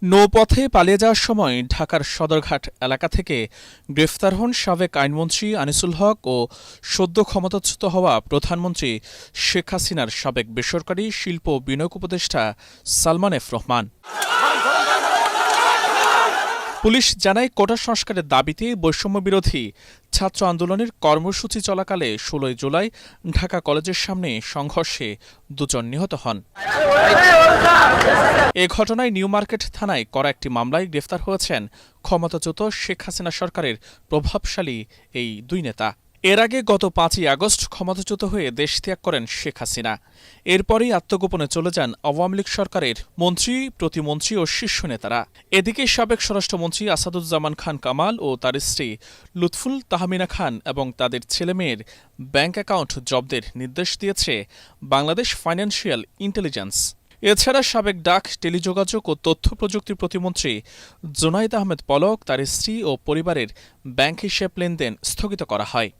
নৌপথে পালিয়ে যাওয়ার সময় ঢাকার সদরঘাট এলাকা থেকে গ্রেফতার হন সাবেক আইনমন্ত্রী আনিসুল হক ও সদ্য ক্ষমতাচ্যুত হওয়া প্রধানমন্ত্রী শেখ হাসিনার সাবেক বেসরকারি শিল্প বিনিয়োগ উপদেষ্টা সালমান এফ রহমান। পুলিশ জানায়, কোটা সংস্কারের দাবিতে বৈষম্যবিরোধী ছাত্র আন্দোলনের কর্মসূচি চলাকালে ১৬ জুলাই ঢাকা কলেজের সামনে সংঘর্ষে দুজন নিহত হন। এ ঘটনায় নিউ মার্কেট থানায় করা একটি মামলায় গ্রেফতার হয়েছেন ক্ষমতাচ্যুত শেখ হাসিনা সরকারের প্রভাবশালী এই দুই নেতা। এর আগে গত ৫ই আগস্ট ক্ষমতাচ্যুত হয়ে দেশ ত্যাগ করেন শেখ হাসিনা। এরপরই আত্মগোপনে চলে যান আওয়ামী লীগ সরকারের মন্ত্রী, প্রতিমন্ত্রী ও শীর্ষ নেতারা। এদিকে সাবেক স্বরাষ্ট্রমন্ত্রী আসাদুজ্জামান খান কামাল ও তার স্ত্রী লুৎফুল তাহমিনা খান এবং তাদের ছেলেমেয়ের ব্যাংক অ্যাকাউন্ট জব্দের নির্দেশ দিয়েছে বাংলাদেশ ফাইন্যান্সিয়াল ইন্টেলিজেন্স। এছাড়া সাবেক ডাক, টেলিযোগাযোগ ও তথ্য প্রযুক্তি প্রতিমন্ত্রী জুনাইদ আহমেদ পলক, তার স্ত্রী ও পরিবারের ব্যাংক হিসেব লেনদেন স্থগিত করা হয়।